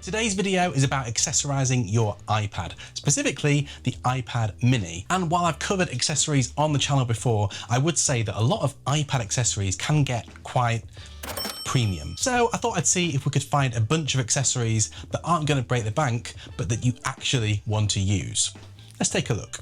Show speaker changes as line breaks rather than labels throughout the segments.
Today's video is about accessorizing your iPad, specifically the iPad mini. And while I've covered accessories on the channel before, I would say that a lot of iPad accessories can get quite premium. So I thought I'd see if we could find a bunch of accessories that aren't going to break the bank, but that you actually want to use. Let's take a look.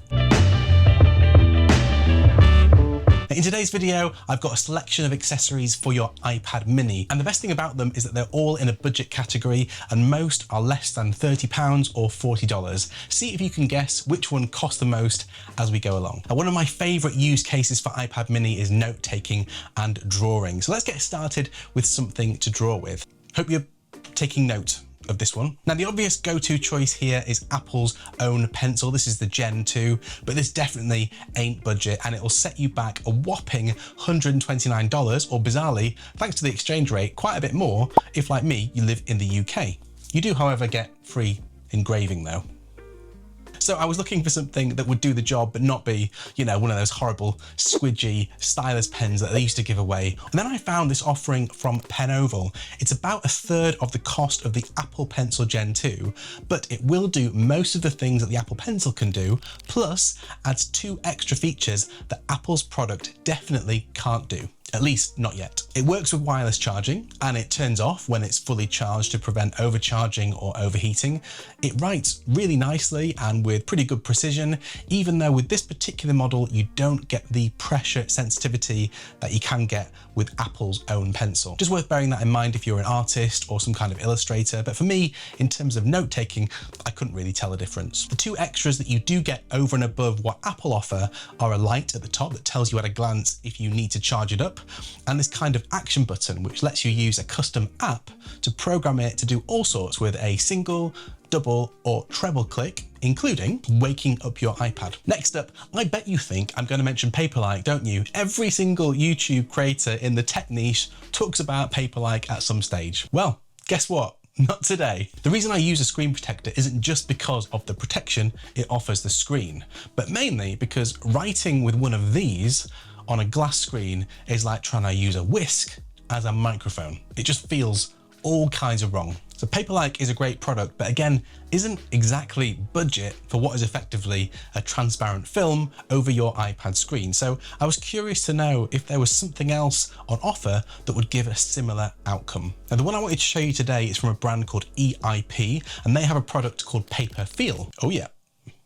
In today's video, I've got a selection of accessories for your iPad mini. And the best thing about them is that they're all in a budget category and most are less than £30 or $40. See if you can guess which one costs the most as we go along. Now, one of my favorite use cases for iPad mini is note taking and drawing. So let's get started with something to draw with. Hope you're taking note of this one. Now, the obvious go-to choice here is Apple's own pencil. This is the Gen 2, but this definitely ain't budget and it will set you back a whopping $129, or bizarrely, thanks to the exchange rate, quite a bit more if, like me, you live in the UK. You do, however, get free engraving though. So I was looking for something that would do the job, but not be, you know, one of those horrible squidgy stylus pens that they used to give away. And then I found this offering from Penoval. It's about a third of the cost of the Apple Pencil Gen 2, but it will do most of the things that the Apple Pencil can do, plus adds 2 extra features that Apple's product definitely can't do. At least not yet. It works with wireless charging and it turns off when it's fully charged to prevent overcharging or overheating. It writes really nicely and with pretty good precision, even though with this particular model, you don't get the pressure sensitivity that you can get with Apple's own pencil. Just worth bearing that in mind if you're an artist or some kind of illustrator. But for me, in terms of note taking, I couldn't really tell the difference. The 2 extras that you do get over and above what Apple offer are a light at the top that tells you at a glance if you need to charge it up, and this kind of action button which lets you use a custom app to program it to do all sorts with a single, double or treble click, including waking up your iPad. Next up, I bet you think I'm going to mention Paperlike, don't you? Every single YouTube creator in the tech niche talks about Paperlike at some stage. Well, guess what? Not today. The reason I use a screen protector isn't just because of the protection it offers the screen, but mainly because writing with one of these on a glass screen is like trying to use a whisk as a microphone. It just feels all kinds of wrong. So Paperlike is a great product, but again, isn't exactly budget for what is effectively a transparent film over your iPad screen. So I was curious to know if there was something else on offer that would give a similar outcome. Now, the one I wanted to show you today is from a brand called EIP, and they have a product called Paper Feel. Oh yeah,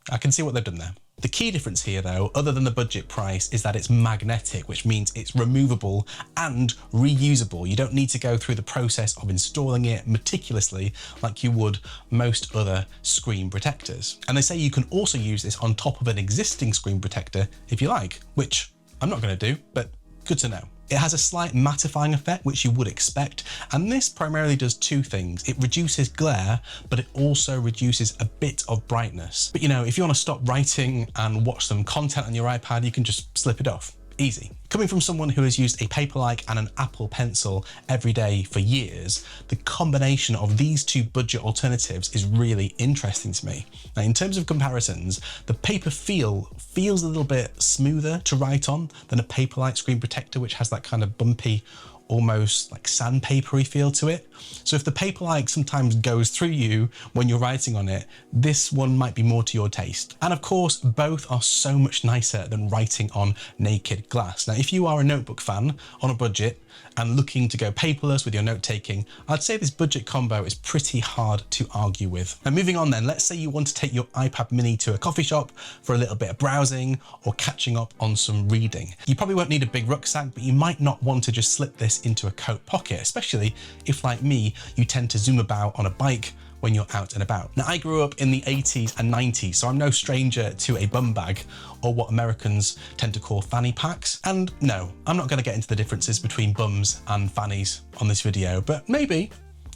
I can see what they've done there. The key difference here though, other than the budget price, is that it's magnetic, which means it's removable and reusable. You don't need to go through the process of installing it meticulously like you would most other screen protectors. And they say you can also use this on top of an existing screen protector if you like, which I'm not going to do, but good to know. It has a slight mattifying effect, which you would expect, and this primarily does 2 things. It reduces glare, but it also reduces a bit of brightness. But you know, if you want to stop writing and watch some content on your iPad, you can just slip it off. Easy. Coming from someone who has used a Paperlike and an Apple Pencil every day for years, the combination of these 2 budget alternatives is really interesting to me. Now, in terms of comparisons, the Paper Feel feels a little bit smoother to write on than a Paperlike screen protector, which has that kind of bumpy, almost like sandpapery feel to it. So if the Paperlike sometimes goes through you when you're writing on it, this one might be more to your taste. And of course, both are so much nicer than writing on naked glass. Now, if you are a notebook fan on a budget and looking to go paperless with your note taking, I'd say this budget combo is pretty hard to argue with. Now, moving on then, let's say you want to take your iPad mini to a coffee shop for a little bit of browsing or catching up on some reading. You probably won't need a big rucksack, but you might not want to just slip this into a coat pocket, especially if, like me, you tend to zoom about on a bike when you're out and about. Now, I grew up in the 80s and 90s, so I'm no stranger to a bum bag, or what Americans tend to call fanny packs. And no, I'm not going to get into the differences between bums and fannies on this video, but maybe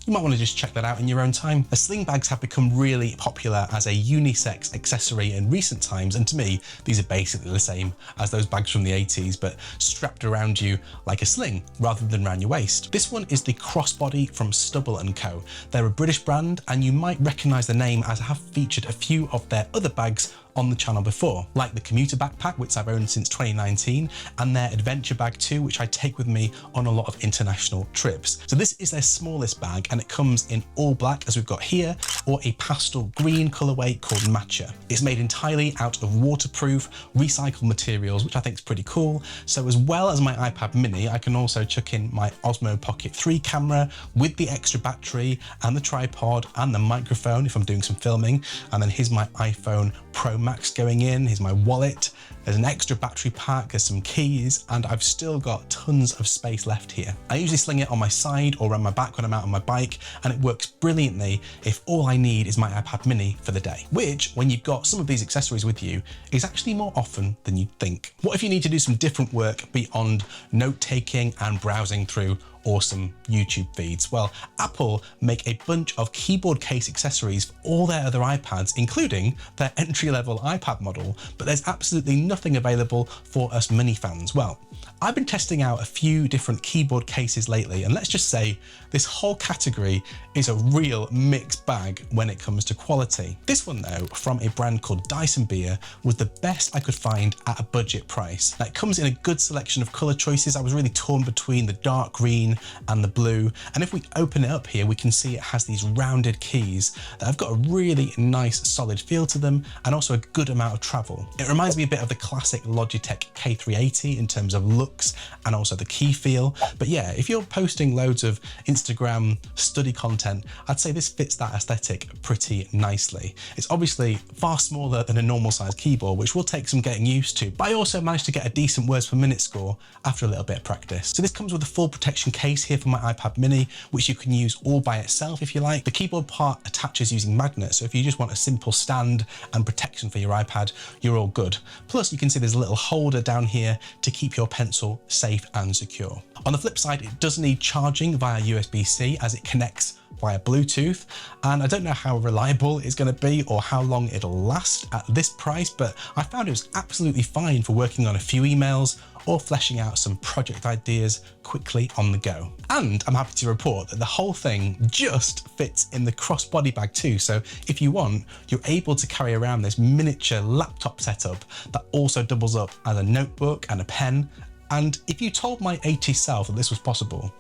you might want to just check that out in your own time. Sling bags have become really popular as a unisex accessory in recent times, and to me, these are basically the same as those bags from the 80s, but strapped around you like a sling rather than around your waist. This one is the Crossbody from Stubble & Co. They're a British brand, and you might recognise the name as I have featured a few of their other bags on the channel before, like the commuter backpack, which I've owned since 2019, and their adventure bag too, which I take with me on a lot of international trips. So this is their smallest bag, and it comes in all black, as we've got here, or a pastel green colorway called Matcha. It's made entirely out of waterproof, recycled materials, which I think is pretty cool. So as well as my iPad mini, I can also chuck in my Osmo Pocket 3 camera with the extra battery and the tripod and the microphone if I'm doing some filming. And then here's my iPhone Pro Max going in, here's my wallet, there's an extra battery pack, there's some keys, and I've still got tons of space left here. I usually sling it on my side or around my back when I'm out on my bike, and it works brilliantly if all I need is my iPad mini for the day, which, when you've got some of these accessories with you, is actually more often than you'd think. What if you need to do some different work beyond note-taking and browsing through awesome YouTube feeds? Well, Apple make a bunch of keyboard case accessories for all their other iPads, including their entry-level iPad model, but there's absolutely nothing available for us mini fans. Well, I've been testing out a few different keyboard cases lately, and let's just say this whole category is a real mixed bag when it comes to quality. This one though, from a brand called Dyson Beer, was the best I could find at a budget price. Now, it comes in a good selection of color choices. I was really torn between the dark green and the blue, and if we open it up here, we can see it has these rounded keys that have got a really nice solid feel to them, and also a good amount of travel. It reminds me a bit of the classic Logitech K380 in terms of looks and also the key feel. But yeah, if you're posting loads of Instagram study content, I'd say this fits that aesthetic pretty nicely. It's obviously far smaller than a normal size keyboard, which will take some getting used to, but I also managed to get a decent words per minute score after a little bit of practice. So this comes with a full protection case here for my iPad mini, which you can use all by itself if you like. The keyboard part attaches using magnets, so if you just want a simple stand and protection for your iPad, you're all good. Plus you can see there's a little holder down here to keep your pencil safe and secure. On the flip side, it does need charging via USB-C as it connects via Bluetooth, and I don't know how reliable it's going to be or how long it'll last at this price, but I found it was absolutely fine for working on a few emails or fleshing out some project ideas quickly on the go. And I'm happy to report that the whole thing just fits in the crossbody bag too, so if you want, you're able to carry around this miniature laptop setup that also doubles up as a notebook and a pen. And if you told my 80s self that this was possible,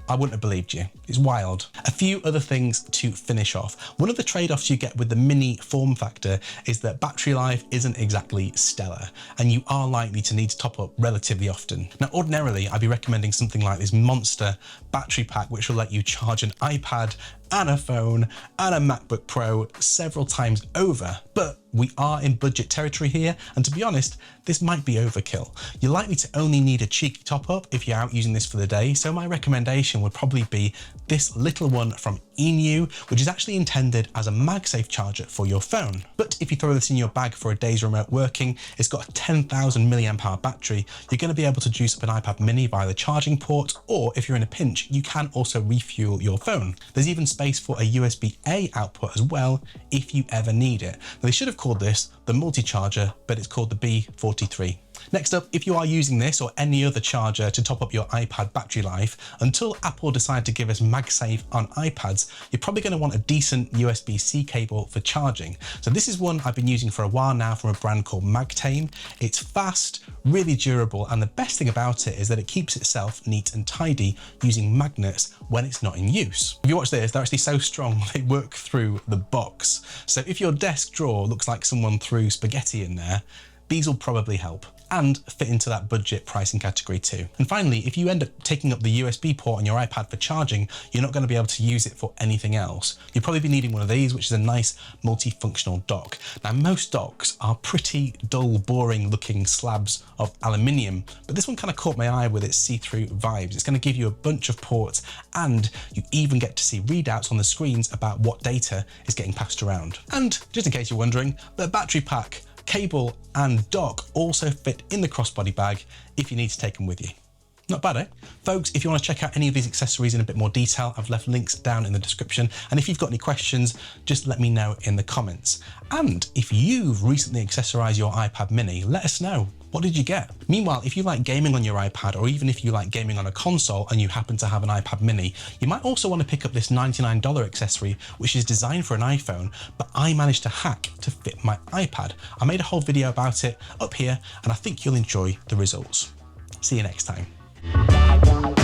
I wouldn't have believed you. It's wild. A few other things to finish off. One of the trade-offs you get with the mini form factor is that battery life isn't exactly stellar, and you are likely to need to top up relatively often. Now, ordinarily, I'd be recommending something like this monster battery pack, which will let you charge an iPad and a phone and a MacBook Pro several times over, but we are in budget territory here, and to be honest, this might be overkill. You're likely to only need a cheeky top up if you're out using this for the day, so my recommendation would probably be this little one from Iniu, which is actually intended as a MagSafe charger for your phone. But if you throw this in your bag for a day's remote working, it's got a 10,000 mAh battery. You're going to be able to juice up an iPad mini via the charging port, or if you're in a pinch, you can also refuel your phone. There's even space for a USB-A output as well if you ever need it. Now, they should have called this the multi-charger, but it's called the B43. Next up, if you are using this or any other charger to top up your iPad battery life, until Apple decide to give us MagSafe on iPads, you're probably going to want a decent USB-C cable for charging. So this is one I've been using for a while now from a brand called Magtame. It's fast, really durable, and the best thing about it is that it keeps itself neat and tidy using magnets when it's not in use. If you watch this, they're actually so strong they work through the box. So if your desk drawer looks like someone threw spaghetti in there, these will probably help and fit into that budget pricing category too. And finally, if you end up taking up the USB port on your iPad for charging, you're not going to be able to use it for anything else. You'll probably be needing one of these, which is a nice multifunctional dock. Now, most docks are pretty dull, boring looking slabs of aluminium, but this one kind of caught my eye with its see-through vibes. It's going to give you a bunch of ports, and you even get to see readouts on the screens about what data is getting passed around. And just in case you're wondering, the battery pack, cable and dock also fit in the crossbody bag if you need to take them with you. Not bad, eh? Folks, if you want to check out any of these accessories in a bit more detail, I've left links down in the description. And if you've got any questions, just let me know in the comments. And if you've recently accessorized your iPad mini, let us know. What did you get? Meanwhile, if you like gaming on your iPad, or even if you like gaming on a console and you happen to have an iPad mini, you might also want to pick up this $99 accessory, which is designed for an iPhone, but I managed to hack to fit my iPad. I made a whole video about it up here, and I think you'll enjoy the results. See you next time.